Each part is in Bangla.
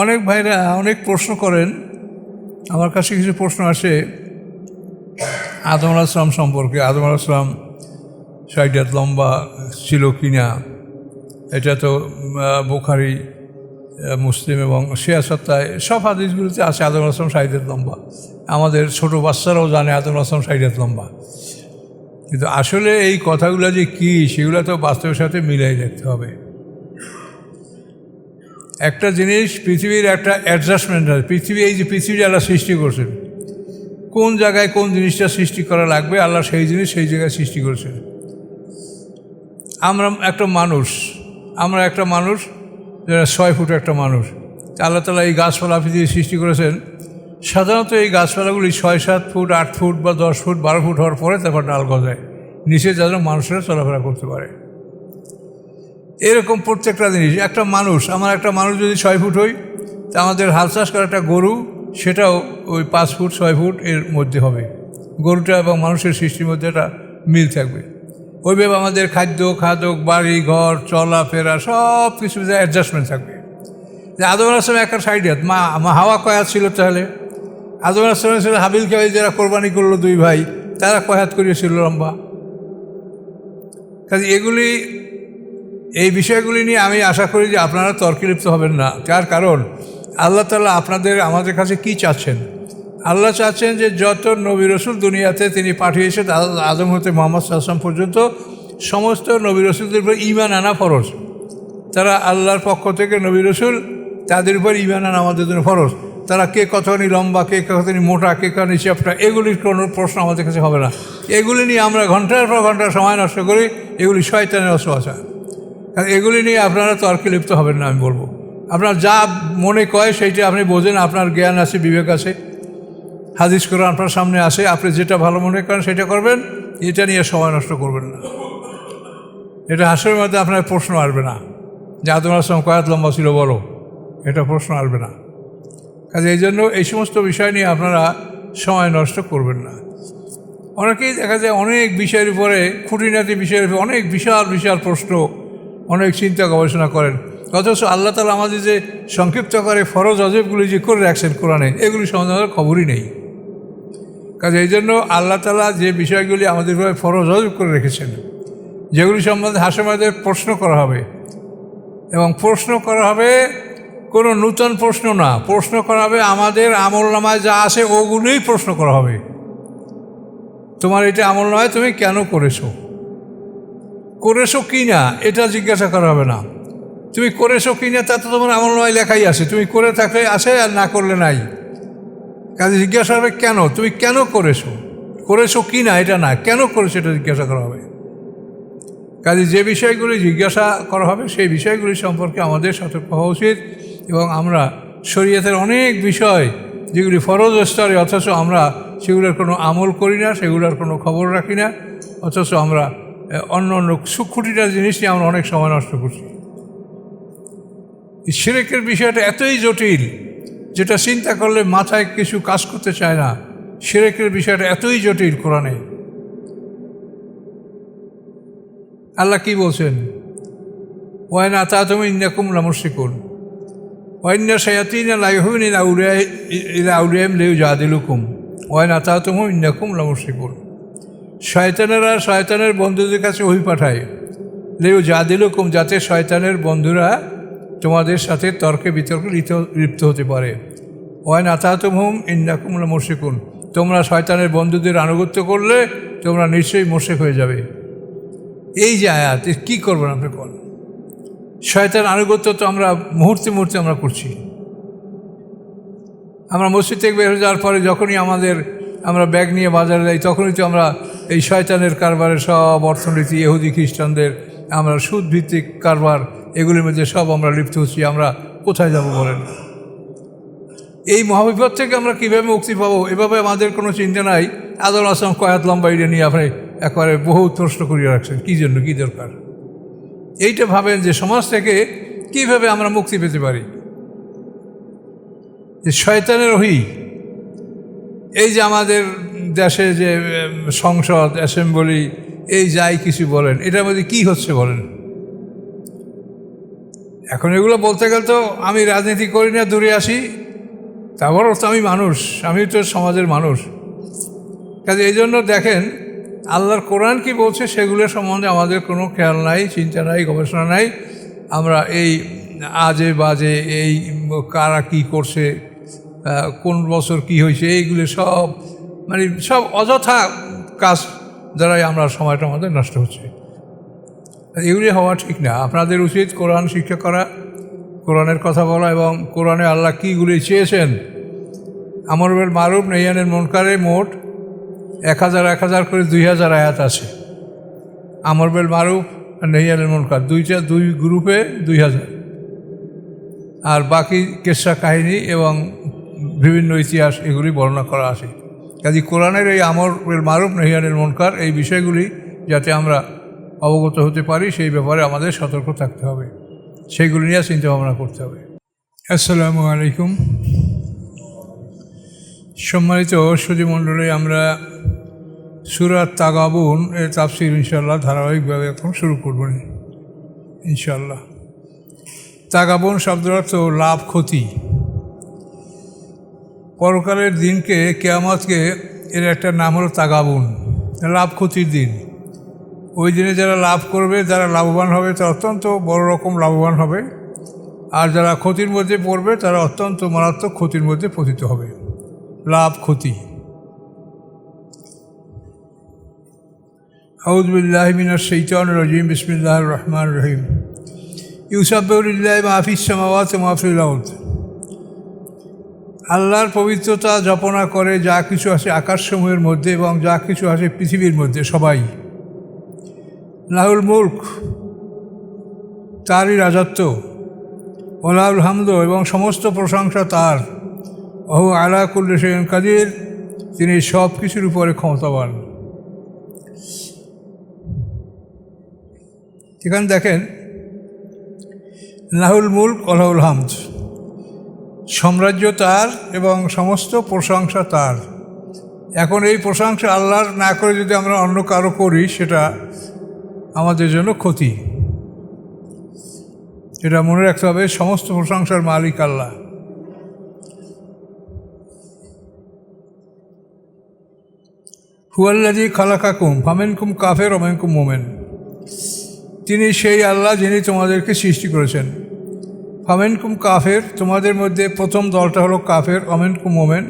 অনেক ভাইরা অনেক প্রশ্ন করেন, আমার কাছে কিছু প্রশ্ন আসে আদম আলাইহিস সালাম সম্পর্কে। আদম আলাইহিস সালাম 60 হাত লম্বা ছিল কি না, এটা তো বুখারী, মুসলিম এবং সিয়াসত্তায় সব হাদিসগুলোতে আছে আদম আলাইহিস সালাম 60 হাত লম্বা। আমাদের ছোটো বাচ্চারাও জানে আদম আলাইহিস সালাম 60 হাত লম্বা। কিন্তু আসলে এই কথাগুলো যে কী, সেগুলো তো বাস্তবের সাথে মিলাই দেখতে হবে। একটা জিনিস, পৃথিবীর একটা অ্যাডজাস্টমেন্ট আছে। এই যে পৃথিবী আল্লাহ সৃষ্টি করছেন, কোন জায়গায় কোন জিনিসটা সৃষ্টি করা লাগবে, আল্লাহ সেই জিনিস সেই জায়গায় সৃষ্টি করেছেন। আমরা একটা মানুষ যারা 6 ফুট একটা মানুষ, আল্লাহ তাআলা এই গাছপালা পৃথিবী সৃষ্টি করেছেন। সাধারণত এই গাছপালাগুলি 6-7 ফুট, 8 ফুট বা 10 ফুট 12 ফুট হওয়ার পরে তারপর ডাল গজায় নিচে, যেন মানুষেরা চলাফেরা করতে পারে। এরকম প্রত্যেকটা জিনিস, একটা মানুষ যদি 6 ফুট হই, তা আমাদের হাল চাষ করা একটা গরু, সেটাও ওই 5 ফুট 6 ফুট এর মধ্যে হবে। গরুটা এবং মানুষের সৃষ্টির মধ্যে একটা মিল থাকবে। ওইভাবে আমাদের খাদ্য, বাড়ি ঘর, চলাফেরা সব কিছু অ্যাডজাস্টমেন্ট থাকবে। যে আদম আলাইহিস সালাম একটা 60 হাত, মা হাওয়া কয় হাত ছিল তাহলে? আদম আলাইহিস সালাম ছিল হাবিলকে যারা কোরবানি করলো 2 ভাই, তারা কয় হাত করিয়েছিল লম্বা? কাজে এই বিষয়গুলি নিয়ে আমি আশা করি যে আপনারা তর্কে লিপ্ত হবেন না। তার কারণ আল্লাহ তাআলা আমাদের কাছে কি চাচ্ছেন? আল্লাহ চাচ্ছেন যে যত নবী রসুল দুনিয়াতে তিনি পাঠিয়েছেন, আদম হতে মুহাম্মদ সাল্লাল্লাহু আলাইহি ওয়াসাল্লাম পর্যন্ত সমস্ত নবী রসুলদের উপর ঈমান আনা ফরজ। তারা আল্লাহর পক্ষ থেকে নবী রসুল, তাদের উপর ঈমান আনা আমাদের জন্য ফরজ। তারা কে কতখানি লম্বা, কে কতখানি মোটা, কে কতখানি চ্যাপ্টা, এগুলির কোনো প্রশ্ন আমাদের কাছে হবে না। এগুলি নিয়ে আমরা ঘন্টার পর ঘন্টা সময় নষ্ট করি, এগুলি শয়তানের অসুয়াশা। কারণ এগুলি নিয়ে আপনারা তর্কে লিপ্ত হবেন না। আমি বলবো, আপনার যা মনে কয় সেইটা আপনি বোঝেন, আপনার জ্ঞান আছে, বিবেক আছে, হাদিস কোরআন আপনার সামনে আসে, আপনি যেটা ভালো মনে করেন সেটা করবেন। এটা নিয়ে সময় নষ্ট করবেন না। এটা হাসরের মধ্যে আপনার প্রশ্ন আসবে না যে আদম আলাইহিস সালাম কয় হাত লম্বা ছিল বলো, এটা প্রশ্ন আসবে না। কাজে এই জন্য এই সমস্ত বিষয় নিয়ে আপনারা সময় নষ্ট করবেন না। অনেকেই দেখা যায় অনেক বিষয়ের উপরে, খুঁটিনাটি বিষয়ের উপরে অনেক বিশাল বিশাল প্রশ্ন, অনেক চিন্তা গবেষণা করেন, অথচ আল্লাহ তাআলা আমাদের যে সংক্ষিপ্ত করে ফরজ ওয়াজিবগুলি যে করে রাখছেন কোরআনে, এগুলি সম্বন্ধে আমাদের খবরই নেই। কাজে এই জন্য আল্লাহ তাআলা যে বিষয়গুলি আমাদের উপরে ফরজ ওয়াজিব করে রেখেছেন, যেগুলি সম্বন্ধে হাসরের মধ্যে প্রশ্ন করা হবে, এবং প্রশ্ন করা হবে কোনো নূতন প্রশ্ন না, প্রশ্ন করা হবে আমাদের আমলনামায় যা আছে ওগুলোই প্রশ্ন করা হবে। তোমার এটা আমলনামায় তুমি কেন করেছো কি না এটা জিজ্ঞাসা করা হবে না। তুমি করেছো কি না তা তো তোমার আমলনামায় লেখাই আছে, তুমি করে থাকলে আছে আর না করলে নাই। কাজে জিজ্ঞাসা হবে কেন, তুমি কেন করেছো কি না, এটা না, কেন করেছো এটা জিজ্ঞাসা করা হবে। কাজে যে বিষয়গুলি জিজ্ঞাসা করা হবে সেই বিষয়গুলি সম্পর্কে আমাদের সতর্ক হওয়া উচিত। এবং আমরা শরীয়তের অনেক বিষয় যেগুলি ফরজ স্তরে, অথচ আমরা সেগুলোর কোনো আমল করি না, সেগুলোর কোনো খবর রাখি না, অথচ আমরা অন্য খুঁটিনার জিনিস নিয়ে আমরা অনেক সময় নষ্ট করছি। শিরকের বিষয়টা এতই জটিল, যেটা চিন্তা করলে মাথায় কিছু কাজ করতে চায় না। শিরকের বিষয়টা এতই জটিল। কোরআনে আল্লাহ কি বলছেন? ওয়াইন আতাতুম ইন্নাকুম লামুশরিকুন ওয়াইন্না শায়াতিনা লা ইউহিনুনা ইলা আউলিয়াহিম লিইউজাদিলুকুম ওয়াইন আতাতুম ইন্নাকুম লামুশরিকুন। শয়তানেরা শয়তানের বন্ধুদের কাছে ওহী পাঠায়, লিইউজাদিলুকুম, যাতে শয়তানের বন্ধুরা তোমাদের সাথে তর্কে বিতর্কে লিপ্ত হতে পারে। ওয়াইন আতাতুম ইন্নাকুম লামুশরিকুন, তোমরা শয়তানের বন্ধুদের আনুগত্য করলে তোমরা নিশ্চয়ই মুশরিক হয়ে যাবে। এই যে আয়াত, কী করবেন আপনি? কোন শয়তান আনুগত্য তো আমরা মুহূর্তে মুহূর্তে আমরা করছি। আমরা মসজিদ থেকে বের হয়ে যাওয়ার পরে যখনই আমরা ব্যাগ নিয়ে বাজারে যাই, তখনই তো আমরা এই শয়তানের কারবারের সব অর্থনীতি, ইহুদি খ্রিস্টানদের আমরা সুদভিত্তিক কারবার, এগুলির মধ্যে সব আমরা লিপ্ত হচ্ছি। আমরা কোথায় যাব বলেন? এই মহাবিপদ থেকে আমরা কীভাবে মুক্তি পাবো, এভাবে আমাদের কোনো চিন্তা নাই। আদম আলাইহিস সালাম কয় হাত লম্বা, এটা নিয়ে আপনি একবারে বহুত প্রশ্ন করিয়ে রাখছেন। কী জন্য, কী দরকার? এইটা ভাবেন যে সমাজ থেকে কীভাবে আমরা মুক্তি পেতে পারি। যে শয়তানের ওহী, এই যে আমাদের দেশে যে সংসদ, অ্যাসেম্বলি, এই যাই কিছু বলেন, এটার মধ্যে কী হচ্ছে বলেন? এখন এগুলো বলতে গেলে তো আমি রাজনীতি করি না, দূরে আসি, তারপরও তো আমি মানুষ, আমি তো সমাজের মানুষ। কাজে এই জন্য দেখেন আল্লাহর কোরআন কি বলছে সেগুলোর সম্বন্ধে আমাদের কোনো খেয়াল নাই, চিন্তা নাই, গবেষণা নাই। আমরা এই আজে বাজে এই কারা কি করছে, কোন বছর কি হয়েছে, এইগুলো সব মানে সব অযথা কাজ দ্বারাই আমরা সময়টা আমাদের নষ্ট হচ্ছে। এগুলি হওয়া ঠিক না। আপনাদের উচিত কোরআন শিক্ষা করা, কোরআনের কথা বলা এবং কোরআনে আল্লাহ কীগুলি চেয়েছেন। আমর বিল মারুফ নাহি আনিল মুনকারে মোট 1000 করে 2000 আয়াত আছে। আমর বিল মারুফ আর নাহি আনিল মুনকার দুই গ্রুপে 2000, আর বাকি কেসা কাহিনী এবং বিভিন্ন ইতিহাস এগুলি বর্ণনা করা আছে। কাজে কোরআনের এই আমর বিল মারুফ নাহি আনিল মুনকার এই বিষয়গুলি যাতে আমরা অবগত হতে পারি সেই ব্যাপারে আমাদের সতর্ক থাকতে হবে, সেইগুলি নিয়ে চিন্তা ভাবনা করতে হবে। আসসালামু আলাইকুম। সম্মানিত সুধীমণ্ডলী, আমরা সূরা তাগাবুন এর তাফসীর ইনশাআল্লাহ ধারাবাহিকভাবে এখন শুরু করব ইনশাআল্লাহ। তাগাবুন শব্দের অর্থ লাভ ক্ষতি। পরকালের দিনকে, কিয়ামতকে, এর একটা নাম হলো তাগাবুন, লাভ ক্ষতির দিন। ওই দিনে যারা লাভ করবে, যারা লাভবান হবে, তারা অত্যন্ত বড় রকম লাভবান হবে, আর যারা ক্ষতির মধ্যে পড়বে তারা অত্যন্ত মারাত্মক ক্ষতির মধ্যে পতিত হবে। লাভ ক্ষতি। আউযু বিল্লাহি মিনাশ শাইতানির রাজিম। বিসমিল্লাহির রহমানির রহিম। ইউসাব্বিহু লিল্লাহি মা ফিস সামাওয়াতি ওয়া মা ফিল আরদ। আল্লাহর পবিত্রতা জপনা করে যা কিছু আছে আকাশসমূহের মধ্যে এবং যা কিছু আছে পৃথিবীর মধ্যে, সবাই। লাহুল মুলক, তারই রাজত্ব। ওয়ালাহুল হামদ, এবং সমস্ত প্রশংসা তার। ওহু আলা কুল্লি শাইইন কাদির, তিনি সব কিছুর উপরে ক্ষমতাবান। এখানে দেখেন লাহুল মুলক ওয়ালাহুল হামদ, সাম্রাজ্য তার এবং সমস্ত প্রশংসা তার। এখন এই প্রশংসা আল্লাহর না করে যদি আমরা অন্য কারো করি সেটা আমাদের জন্য ক্ষতি। এটা মনে রাখতে হবে, সমস্ত প্রশংসার মালিক আল্লাহ। হুয়াল্লাযী খালাকাকুম ফামিনকুম কাফির ওয়া মিনকুম মুমিন, তিনি সেই আল্লাহ যিনি তোমাদেরকে সৃষ্টি করেছেন। ফামিনকুম কাফের, তোমাদের মধ্যে প্রথম দলটা হলো কাফের, ওয়া মিনকুম মুমিন,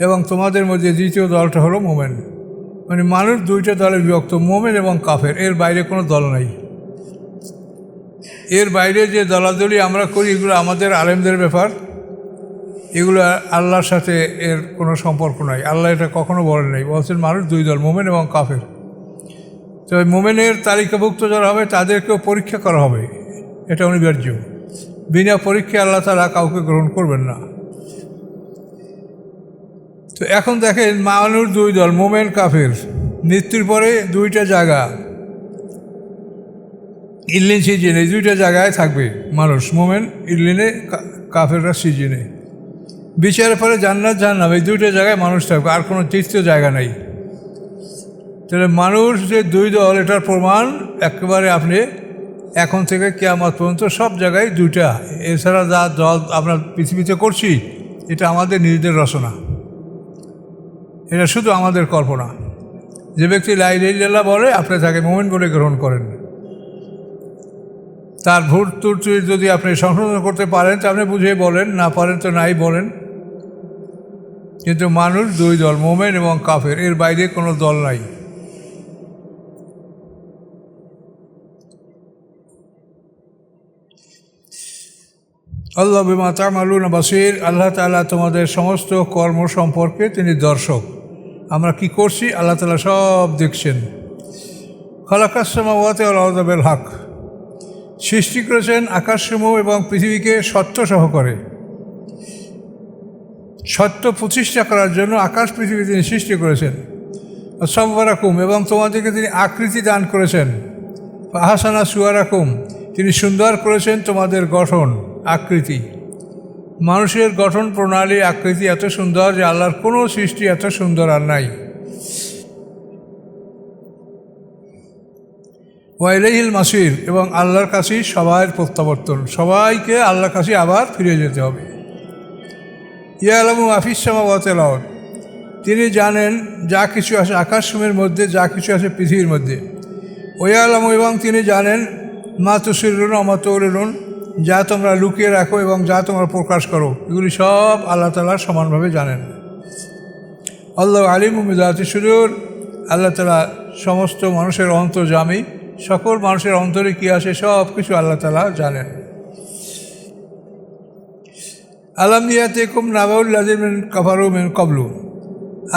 এবং তোমাদের মধ্যে দ্বিতীয় দলটা হলো মুমিন। মানে মানুষ দুইটা দলে বিভক্ত, মুমিন এবং কাফের, এর বাইরে কোনো দল নাই। এর বাইরে যে দলাদলি আমরা করি এগুলো আমাদের আলেমদের ব্যাপার, এগুলো আল্লাহর সাথে এর কোনো সম্পর্ক নাই। আল্লাহ এটা কখনো বলেন নাই, বলছেন মানুষ দুই দল, মুমিন এবং কাফের। তবে মুমিনের তালিকাভুক্ত যারা হবে তাদেরকেও পরীক্ষা করা হবে, এটা অনিবার্য। বিনা পরীক্ষায় আল্লাহ তাআলা কাউকে গ্রহণ করবেন না। তো এখন দেখেন মানুষ দুই দল, মুমিন কাফের। মৃত্যুর পরে দুইটা জায়গা, ইল্লিন সিজিনে, দুইটা জায়গায় থাকবে মানুষ। মুমিন ইল্লিনে, কাফেররা সিজিনে। বিচারের পরে জান্নাত জাহান্নাম, এই দুইটা জায়গায় মানুষ থাকবে, আর কোনো তৃতীয় জায়গা নেই। তাহলে মানুষ যে দুই দল, এটার প্রমাণ একেবারে আপনি এখন থেকে কিয়ামত পর্যন্ত সব জায়গায় দুইটা। এছাড়া যা দল আমরা পৃথিবীতে করছি এটা আমাদের নিজেদের রচনা, এটা শুধু আমাদের কল্পনা। যে ব্যক্তি লা ইলাহা ইল্লাল্লাহ বলে আপনি তাকে মুমিন বলে গ্রহণ করেন। তার ভুল ত্রুটি যদি আপনি সংশোধন করতে পারেন তা আপনি বুঝিয়ে বলেন, না পারেন তো নাই বলেন। কিন্তু মানুষ দুই দল, মুমিন এবং কাফের, এর বাইরে কোনো দল নাই। আল্লাহ বিমা তা'মালুনা বাসীর, আল্লাহ তাআলা তোমাদের সমস্ত কর্ম সম্পর্কে তিনি দর্শক। আমরা কি করছি আল্লাহ তাআলা সব দেখছেন। খালাকাস সামাওয়াতি ওয়াল আরদা বিল হক, সৃষ্টি করেছেন আকাশসমূহ এবং পৃথিবীকে সত্য সহকারে। সত্য প্রতিষ্ঠা করার জন্য আকাশ পৃথিবী তিনি সৃষ্টি করেছেন। সাওয়ারাকুম, এবং তোমাদেরকে তিনি আকৃতি দান করেছেন। আহসানা সুওয়ারাকুম, তিনি সুন্দর করেছেন তোমাদের গঠন আকৃতি। মানুষের গঠন প্রণালী আকৃতি এত সুন্দর যে আল্লাহর কোনো সৃষ্টি এত সুন্দর আর নাই। ওয়াইলাইহিল মাসির, এবং আল্লাহর কাছেই সবার প্রত্যাবর্তন, সবাইকে আল্লাহর কাছে আবার ফিরে যেতে হবে। ইয়ালামু আফিস সামাওয়াতি ওয়াল আরদ, তিনি জানেন যা কিছু আছে আকাশসমূহের মধ্যে, যা কিছু আছে পৃথিবীর মধ্যে। ওয়ালামু, এবং তিনি জানেন মা তুসিরুন ওয়া মা তুলিনুন, যা তোমরা লুকিয়ে রাখো এবং যা তোমরা প্রকাশ করো, এগুলি সব আল্লাহ তাআলা সমানভাবে জানেন। আল্লাহু আলিমুম বিযাতি সুদূর, আল্লাহ তাআলা সমস্ত মানুষের অন্তর্যামী, সকল মানুষের অন্তরে কী আছে সব কিছু আল্লাহ তাআলা জানেন। আলাম ইয়াতিকুম নাবাউল লাযিনা কাফারু মিন ক্বাবলু,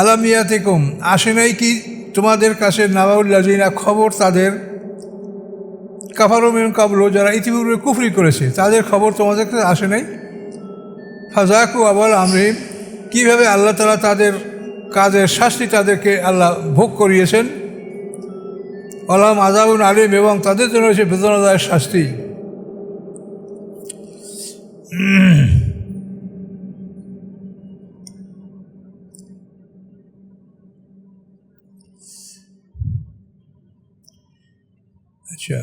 আলাম ইয়াতিকুম, আসে নাই কি তোমাদের কাছে নাবাউল লাযিনা, খবর তাদের, কাফারু মিন ক্বাবলু, যারা ইতিপূর্বে কুফরি করেছে তাদের খবর তোমাদের কাছে আসে নাই। ফাযাকু ওয়াবাল আমরিহিম, কীভাবে আল্লাহ তাআলা তাদের কাজের শাস্তি তাদেরকে আল্লাহ ভোগ করিয়েছেন। ওয়ালাহুম আযাবুন আলীম, এবং তাদের জন্য হয়েছে বেদনাদায়ক শাস্তি। আচ্ছা,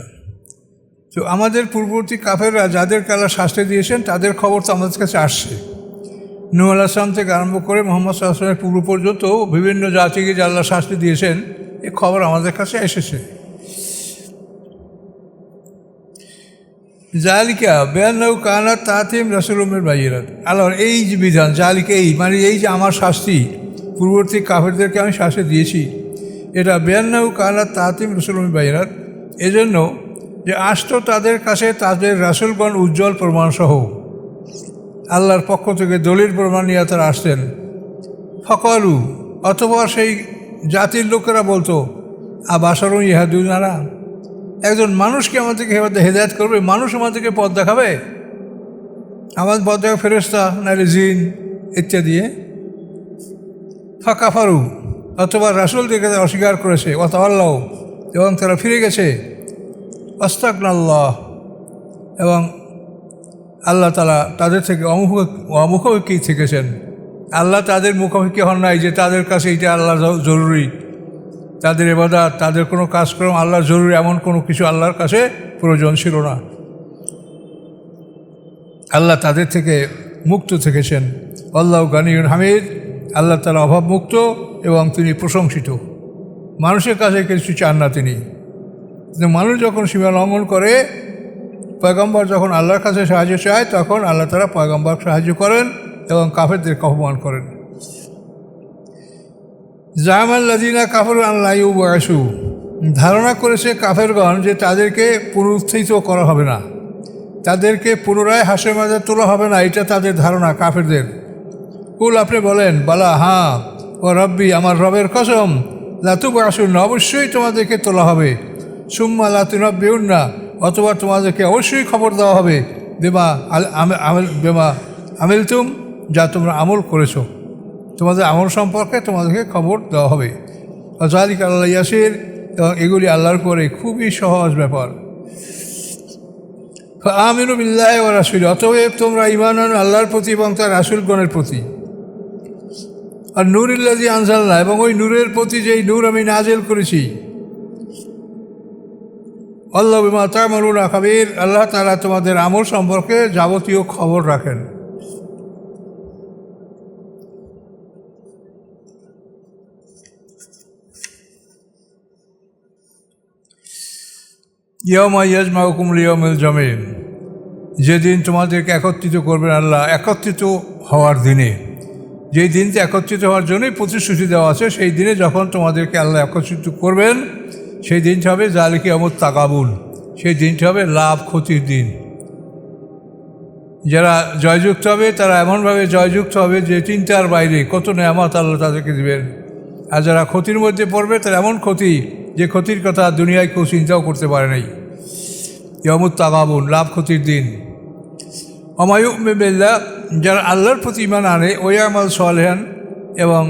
তো আমাদের পূর্ববর্তী কাফেররা যাদেরকে আল্লাহ শাস্তি দিয়েছেন তাদের খবর তো আমাদের কাছে আসছে। নূহ আলাইহিস সালাম থেকে আরম্ভ করে মুহাম্মদ সাল্লাল্লাহু আলাইহি ওয়াসাল্লামের পূর্ব পর্যন্ত বিভিন্ন জাতিকে যে আল্লাহ শাস্তি দিয়েছেন এই খবর আমাদের কাছে এসেছে। জালিকা বিআন্নাহু কানাত তা'তিহিম রাসূলুম বিল বায়িনাত, আল্লাহর এই যে বিধান, জালিকা এই মানে এই যে আমার শাস্তি, পূর্ববর্তী কাফেরদেরকে আমি শাস্তি দিয়েছি, এটা বিআন্নাহু কানাত তা'তিহিম রাসূলুম বিল বায়িনাত, এজন্য যে আসতো তাদের কাছে তাদের রাসূলগণ উজ্জ্বল প্রমাণসহ, আল্লাহর পক্ষ থেকে দলিল প্রমাণ নিয়ে তারা আসতেন। ফাকালু, অতঃপর সেই জাতির লোকেরা বলতো আবাশারুন ইয়াহদুনানা, একজন মানুষকে আমাদেরকে হেদায়েত করবে, মানুষ আমাদেরকে পথ দেখাবে, আমাদের পথ দেখা ফেরেশতা নাইলে জিন ইত্যাদি। ফাকাফারু, অথবা রাসূলদেরকে অস্বীকার করেছে। ওয়াতাওয়াল্লাউ, এবং তারা ফিরে গেছে। আস্তাগনাল্লাহ, এবং আল্লাহ তাআলা তাদের থেকে অমুখাপেক্ষী থেকেছেন। আল্লাহ তাদের মুখাপেক্ষী হন নাই যে তাদের কাছে এইটা আল্লাহ জরুরি, তাদের ইবাদত, তাদের কোনো কাজকর্ম আল্লাহ জরুরি, এমন কোনো কিছু আল্লাহর কাছে প্রয়োজন ছিল না। আল্লাহ তাদের থেকে মুক্ত থেকেছেন। আল্লাহু গানিয়ুন হামিদ, আল্লাহ তাআলা অভাবমুক্ত এবং তিনি প্রশংসিত। মানুষের কাছে কিছু চান না তিনি, কিন্তু মানুষ যখন সীমা লঙ্ঘন করে, পয়গম্বর যখন আল্লাহর কাছে সাহায্য চায় তখন আল্লাহ তাআলা পয়গম্বরকে সাহায্য করেন এবং কাফেরদেরকে অপমান করেন। জামাল্লাযিনা কাফারু আল্লা ইউবআসু, ধারণা করেছে কাফেরগণ যে তাদেরকে পুনরুত্থিত করা হবে না, তাদেরকে পুনরায় হাসরের ময়দানে তোলা হবে না, এটা তাদের ধারণা কাফেরদের। কুল, আপনি বলেন, বালা, হ্যাঁ, ও রব্বি, আমার রবের কসম, লাতুবআসুন্না, অবশ্যই তোমাদেরকে তোলা হবে। সুম্মা লাতুনাব্বিউন্না, অথবা তোমাদেরকে অবশ্যই খবর দেওয়া হবে বেমা আমিলতুম, যা তোমরা আমল করেছো, তোমাদের আমল সম্পর্কে তোমাদেরকে খবর দেওয়া হবে। যালিকা আলাল্লাহি ইয়াসির, এবং এগুলি আল্লাহর করে খুবই সহজ ব্যাপার। আমিনু বিল্লাহি ওয়া রাসূলি, অতএব তোমরা ঈমান আনো আল্লাহর প্রতি এবং তার রাসূলগণের প্রতি। আর নূরিল্লাযী আনজালনা, এবং ওই নূরের প্রতি যেই নূর আমি নাজিল করেছি। আল্লাহু বিমা তা'মালুনা খাবীর, আল্লাহ তাআলা তোমাদের আমল সম্পর্কে যাবতীয় খবর রাখেন। ইয়াউমা ইয়াজমাউকুম লিয়াউমিল জামি, যেদিন তোমাদেরকে একত্রিত করবেন আল্লাহ, একত্রিত হওয়ার দিনে, যেই দিনটি একত্রিত হওয়ার জন্যই প্রতিশ্রুতি দেওয়া আছে, সেই দিনে যখন তোমাদেরকে আল্লাহ একত্রিত করবেন সেই দিনটা হবে যালিকা ইয়াউমুত তাগাবুন, সেই দিনটা হবে লাভ ক্ষতির দিন। যারা জয়যুক্ত হবে তারা এমনভাবে জয়যুক্ত হবে যে চিন্তার বাইরে কত নেয়ামত আল্লাহ তাদেরকে দেবেন। আর যারা ক্ষতির মধ্যে পড়বে তার এমন ক্ষতি যে ক্ষতির কথা দুনিয়ায় কেউ চিন্তাও করতে পারে নাই। ইয়াউমুত তাগাবুন, লাভ ক্ষতির দিন। ওয়া ইউমিনু বিল্লাহ, যারা আল্লাহর প্রতি ঈমান আনে, ওয়া ইয়ামাল সালিহান, এবং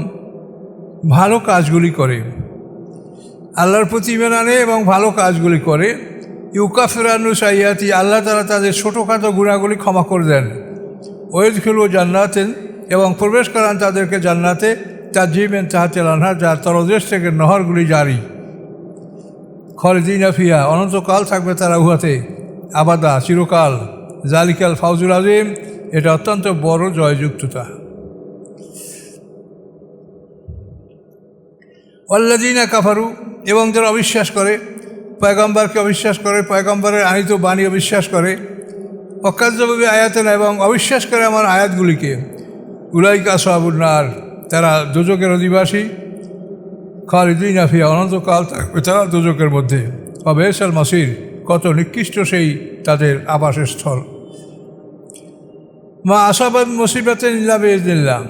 ভালো কাজগুলি করে, আল্লাহর প্রতি ঈমান আনে এবং ভালো কাজগুলি করে, ইউকাফিরু আনহু সাইয়্যাতি, আল্লাহ তাআলা তাদের ছোটোখাটো গুনাহগুলি ক্ষমা করে দেন। ওয়াইদখিলু জান্নাতিন, এবং প্রবেশ করান তাদেরকে জান্নাতে, তাজরি মিন তাহতিল আনহার, যার তলদেশ থেকে নহরগুলি জারি। খালিদিনা ফিহা, অনন্তকাল থাকবে তারা উহাতে, আবাদা, চিরকাল। জালিকাল ফাউজুল আযীম, এটা অত্যন্ত বড় জয়যুক্ততা। ওয়াল্লাযীনা কাফারু, এবং যারা অবিশ্বাস করে, পয়গম্বরকে অবিশ্বাস করে, পয়গম্বরের আনিত বাণী অবিশ্বাস করে, অকাযযাবু বিআয়াতিনা, এবং অবিশ্বাস করে আমার আয়াতগুলিকে, উলাইকা আসহাবুন নার, তারা দোজকের অধিবাসী। খালিদিনা ফিহা, অনন্তকাল থাকবে তারা দোজকের মধ্যে। ওয়াবিসাল মাসির, কত নিকৃষ্ট সেই তাদের আবাসের স্থল। মা আসাবাত মুসিবাতেন ইল্লা বিইজনিল্লাহ,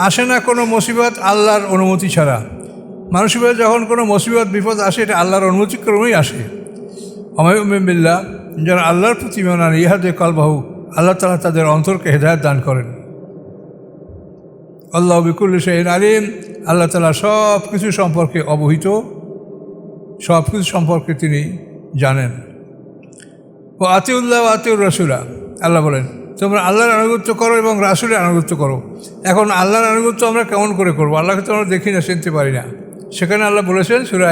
আসে না কোনো মুসিবত আল্লাহর অনুমতি ছাড়া। মানুষের যখন কোনো মুসিবত বিপদ আসে, এটা আল্লাহর অনুমতিক্রমেই আসে। ওয়ামান বিল্লাহ, যারা আল্লাহর প্রতি ঈমান আনে, ইহাদে কলবাহু, আল্লাহ তাআলা তাদের অন্তরকে হেদায়েত দান করেন। আল্লাহু বিকুল্লি শাইইন আলিম, আল্লাহ তাআলা সব কিছু সম্পর্কে অবহিত, সব কিছু সম্পর্কে তিনি জানেন। ও আতিউল্লাহ ওয়া আতিউর রাসূলা, আল্লাহ বলেন তোমরা আল্লাহর আনুগত্য করো এবং রাসূলের আনুগত্য করো। এখন আল্লাহর আনুগত্য আমরা কেমন করে করবো? আল্লাহকে তো আমরা দেখি না, চিনতে পারি না। সেখানে আল্লাহ বলেছেন সূরা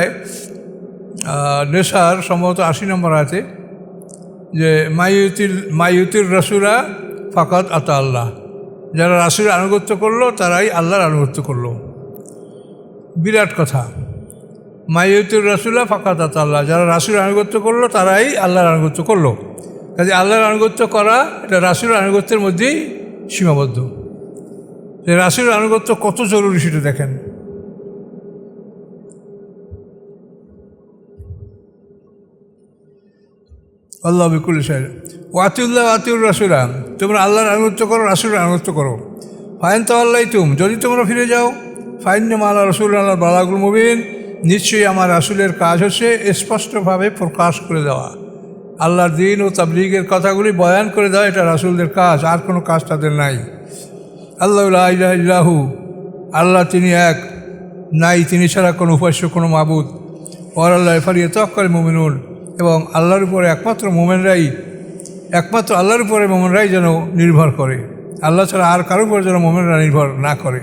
নেসার সম্ভবত ৮০ নম্বর আয়াতে, যে মাইয়ুতির রাসূলা ফাকাত আতা আল্লাহ, যারা রাসূলের আনুগত্য করলো তারাই আল্লাহর আনুগত্য করলো। বিরাট কথা। মাইয়ুতির রাসূলা ফাকাত আতা আল্লাহ, যারা রাসূলের আনুগত্য করলো তারাই আল্লাহর আনুগত্য করলো। কাজে আল্লাহর আনুগত্য করা এটা রাসূলের আনুগত্যের মধ্যেই সীমাবদ্ধ। যে রাসূলের আনুগত্য কত জরুরি সেটা দেখেন। আল্লাহ বিকুল্লি শাইইন, ওয়া আতিউল্লাহ ওয়া আতিউর রাসূলা, তোমরা আল্লাহর আনুগত্য করো, রাসূলের আনুগত্য করো। ফাইন তাওয়াল্লাইতুম, যদি তোমরা ফিরে যাও, ফাইন্নামা আলা রাসূলিল্লাহিল বালাগুল মুবিন, নিশ্চয়ই আমার রাসূলের কাজ হচ্ছে স্পষ্টভাবে প্রকাশ করে দেওয়া। আল্লাহর দিন ও তাবলীগের কথাগুলি বয়ান করে দেওয়া, এটা রাসূলদের কাজ, আর কোনো কাজ তাদের নাই। আল্লাহু লা ইলাহা ইল্লাহু, আল্লাহ তিনি এক, নাই তিনি ছাড়া কোনো উপাস্য, কোনো মাবুদ। ওয়া আলাল্লাহি ফালিয়াতাওয়াক্কালিল মুমিনুন, এবং আল্লাহর উপরে একমাত্র আল্লাহর উপরে মুমিনরাই যেন নির্ভর করে, আল্লাহ ছাড়া আর কারোর উপরে যেন মুমিনরা নির্ভর না করে।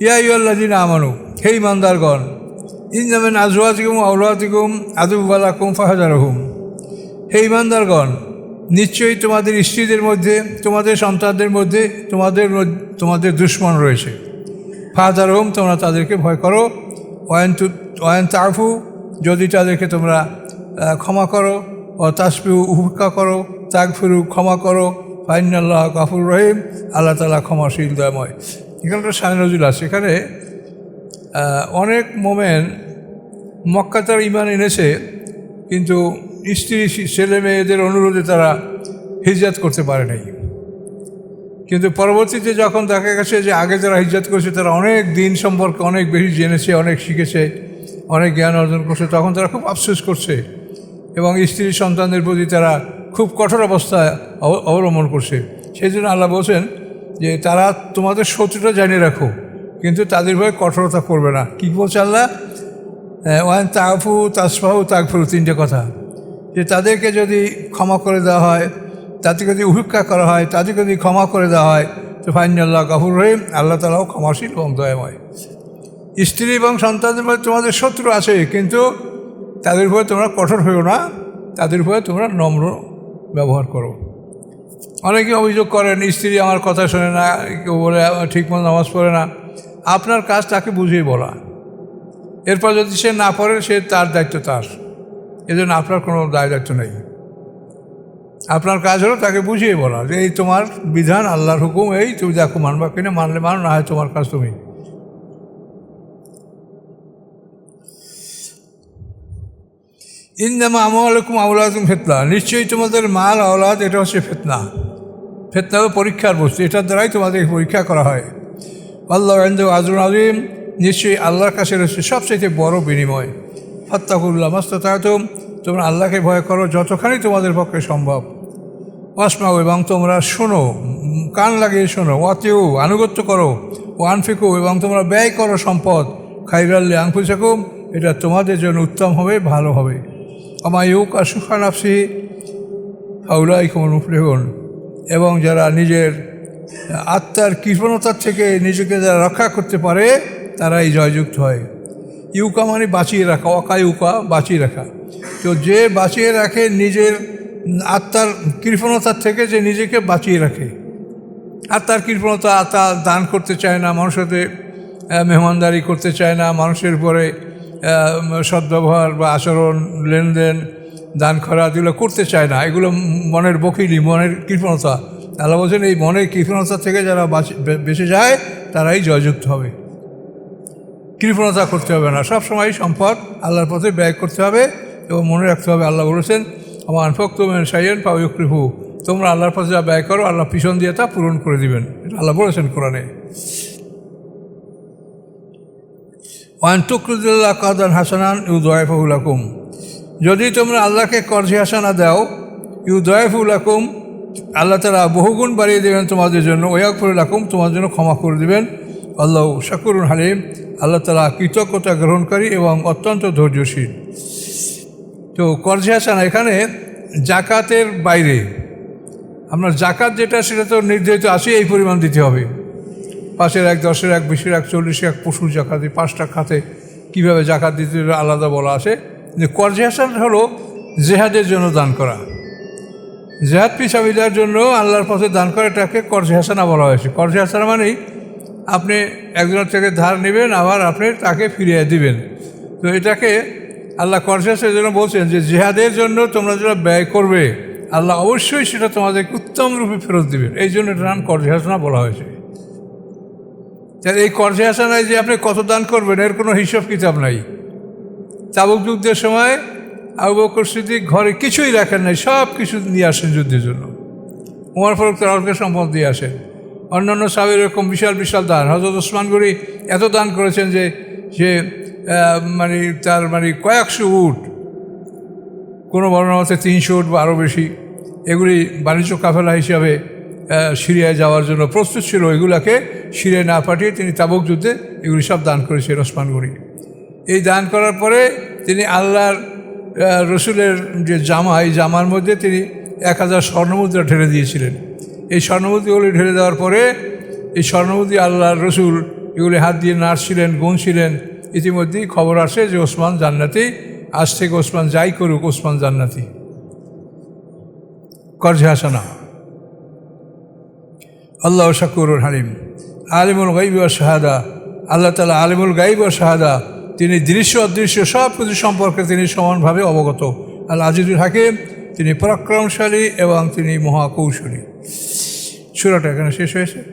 ইয়া আইয়ুহাল্লাযীনা আমানু, হে ঈমানদারগণ, ইন্নামিন আজওয়াজিকুম ওয়া আওলাদিকুম আদুও্যুল লাকুম ফাহযারহুম, হে ঈমানদারগণ, নিশ্চয়ই তোমাদের স্ত্রীদের মধ্যে, তোমাদের সন্তানদের মধ্যে তোমাদের দুশমন রয়েছে। ফাহযারহুম, তোমরা তাদেরকে ভয় করো। ওয়ান তা'ফু, যদি তাদেরকে তোমরা ক্ষমা করো, ও তাসবিহু, উপেক্ষা করো, তাগফিরু, ক্ষমা করো, ফাইন্নাল্লাহা গাফুরুর রহিম, আল্লাহ তাআলা ক্ষমাশীল দয়াময়। এখানে একটা শানে নজুল আছে। এখানে অনেক মোমেন মক্কা তার ঈমান এনেছে, কিন্তু স্ত্রী ছেলে মেয়েদের অনুরোধে তারা হিজরত করতে পারে নাই। কিন্তু পরবর্তীতে যখন দেখা গেছে যে আগে যারা হিজরত করেছে তারা অনেক দিন সম্পর্কে অনেক বেশি জেনেছে, অনেক শিখেছে, অনেক জ্ঞান অর্জন করছে, তখন তারা খুব আফসোস করছে এবং স্ত্রী সন্তানদের প্রতি তারা খুব কঠোর অবস্থা অবলম্বন করছে। সেই জন্য আল্লাহ বলছেন যে তারা তোমাদের শত্রুটা জানিয়ে রাখো, কিন্তু তাদের ভয়ে কঠোরতা করবে না। কী বলছে আল্লাহ? ওয়ান তা'ফু তাসফাহু তাগফিরু, তিনটে কথা। যে তাদেরকে যদি ক্ষমা করে দেওয়া হয়, তাদেরকে যদি উপেক্ষা করা হয়, তাদেরকে যদি ক্ষমা করে দেওয়া হয়, তো ফাইনাল্লাহ গাফুরুর রহিম, আল্লাহ তাআলাও ক্ষমাশীল এবং দয়াময়। স্ত্রী এবং সন্তানদের মধ্যে তোমাদের শত্রু আছে, কিন্তু তাদের ভয়ে তোমরা কঠোর হইও না, তাদের ভয়ে তোমরা নম্র ব্যবহার করো। অনেকে অভিযোগ করেন স্ত্রী আমার কথা শোনে না, কেউ বলে ঠিকমতো নামাজ পড়ে না। আপনার কাজ তাকে বুঝিয়ে বলা, এরপর যদি সে না পড়ে সে তার দায়িত্ব তার, এজন্য আপনার কোনো দায়িত্ব নেই। আপনার কাজ হলো তাকে বুঝিয়ে বলা যে এই তোমার বিধান, আল্লাহর হুকুম, এই তুমি দেখো মানবা কিনা, মানলে মানো, না হয় তোমার কাজ তুমি। ইন্নামা আমওয়ালুকুম আওলাদুকুম ফিতনা, নিশ্চয়ই তোমাদের মাল আওলাদ এটা হচ্ছে ফিতনা। ফিতনা হলো পরীক্ষার বস্তু, এটার দ্বারাই তোমাদেরকে পরীক্ষা করা হয়। আল্লাহু ইনদাহু আজরুন আযীম, নিশ্চয়ই আল্লাহর কাছে রয়েছে সবচেয়ে বড় বিনিময়। ফাত্তাকুল্লাহ মাসতাতা'তুম, তোমরা আল্লাহকে ভয় করো যতখানি তোমাদের পক্ষে সম্ভব। ওয়াসমাউ, এবং তোমরা শোনো, কান লাগিয়ে শোনো। ওয়াতিউ, আনুগত্য করো। ওয়ানফিকু, এবং তোমরা ব্যয় করো সম্পদ। খায়রাল লিআনফুসিকুম, এটা তোমাদের জন্য উত্তম হবে, ভালো হবে। আমায়ুকা সুখা নাফসিহি ফাউলাইকা হুমুল মুফলিহুন, এবং যারা নিজের আত্মার কৃপণতার থেকে নিজেকে যারা রক্ষা করতে পারে তারাই জয়যুক্ত হয়। ইউকা মানে বাঁচিয়ে রাখা, অকায়ুকা বাঁচিয়ে রাখা। তো যে বাঁচিয়ে রাখে নিজের আত্মার কৃপণতার থেকে, যে নিজেকে বাঁচিয়ে রাখে, আত্মার কৃপণতা, আত্মা দান করতে চায় না, মানুষের সাথে মেহমানদারি করতে চায় না, মানুষের উপরে সদ্ব্যবহার বা আচরণ, লেনদেন, দান করা এগুলো করতে চায় না, এগুলো মনের বকিলি, মনের কৃপণতা। আল্লাহ বলছেন এই মনের কৃপণতা থেকে যারা বেঁচে যায় তারাই জয়যুক্ত হবে। কৃপণতা করতে হবে না, সবসময় সম্পদ আল্লাহর পথে ব্যয় করতে হবে এবং মনে রাখতে হবে আল্লাহ বলেছেন আমার আনফাকতু মিন শাইইন ফায়ুখলিফহু, তোমরা আল্লাহর পথে যা ব্যয় করো আল্লাহ পিছন দিয়ে তা পূরণ করে দিবেন, এটা আল্লাহ বলেছেন কোরআনে। ওয়ান তুকরিদুল্লাহ কারদান হাসানান ইউদাইফহু লাকুম, যদি তোমরা আল্লাহকে কর্জে হাসানা দাও, ইউদাইফহু লাকুম, আল্লাহ তাআলা বহুগুণ বাড়িয়ে দেবেন তোমাদের জন্য, ওয়াগফির লাকুম, তোমার জন্য ক্ষমা করে দেবেন। আল্লাহু শাকুরুন হালিম, আল্লাহ তাআলা কৃতজ্ঞতা গ্রহণকারী এবং অত্যন্ত ধৈর্যশীল। তো কর্জে হাসানা এখানে জাকাতের বাইরে, আপনার জাকাত যেটা সেটা তো নির্ধারিত আছে, এই পরিমাণ দিতে হবে, 5-এর 1, 10-এর 1, 20-এর 1, 40-এর 1 পশুর জাকাত, 5টা খাতে কীভাবে জাকাত দিতে হবে আলাদা বলা আছে। যে কর্জে হাসানা হলো জেহাদের জন্য দান করা, জেহাদ ফি সাবিলিল্লাহর জন্য আল্লাহর পথে দান করা, এটাকে কর্জে হাসানা বলা হয়েছে। কর্জে হাসানা মানেই আপনি একজনের থেকে ধার নেবেন, আবার আপনি তাকে ফিরিয়ে দিবেন। তো এটাকে আল্লাহ কর্জে হাসানার জন্য বলছেন যে জেহাদের জন্য তোমরা যেটা ব্যয় করবে আল্লাহ অবশ্যই সেটা তোমাদেরকে উত্তম রূপে ফেরত দিবেন, এই জন্য এটার নাম কর্জে হাসানা বলা হয়েছে। তাহলে এই কর্জে হাসানায় যে আপনি কত দান করবেন এর কোনো হিসাব কিতাব নাই। তাবুক যুদ্ধের সময় আবু বকর সিদ্দিক ঘরে কিছুই রাখেন নাই, সব কিছু নিয়ে আসেন যুদ্ধের জন্য। ওমর ফারুক তারকে সম্পদ দিয়ে আসেন, অন্যান্য সাহাবীর এরকম বিশাল বিশাল দান। হযরত ওসমান গনি এত দান করেছেন যে সে মানে তার মানে কয়েকশো উট, কোনো বর্ণনা মতে 300 উট বা আরও বেশি, এগুলি বাণিজ্য কাফেলা হিসাবে সিরিয়ায় যাওয়ার জন্য প্রস্তুত ছিল, এগুলাকে সিরিয়ায় না পাঠিয়ে তিনি তাবুক যুদ্ধে এগুলি সব দান করেছেন ওসমান গনি। এই দান করার পরে তিনি আল্লাহর রসুলের যে জামা, এই জামার মধ্যে তিনি 1000 স্বর্ণমুদ্রা ঢেলে দিয়েছিলেন। এই স্বর্ণমুদ্রাগুলি ঢেলে দেওয়ার পরে এই স্বর্ণমুদ্রা আল্লাহর রসুল এগুলি হাত দিয়ে নাড়ছিলেন, গুনছিলেন। ইতিমধ্যেই খবর আসে যে ওসমান জান্নাতি, আজ থেকে ওসমান যাই করুক ওসমান জান্নাতি। কর্জে হাসানা। আল্লাহ শাকুরুল হালিম, আলিমুল গায়বি ওয়াশ শাহাদা, আল্লাহ তাআলা আলিমুল গায়বি ওয়াশ শাহাদা, তিনি দৃশ্য অদৃশ্য সব কিছু সম্পর্কে তিনি সমানভাবে অবগত। আল আজিজুল হাকিম, তিনি পরাক্রমশালী এবং তিনি মহাকৌশলী। সূরাটা এখানে শেষ হয়েছে।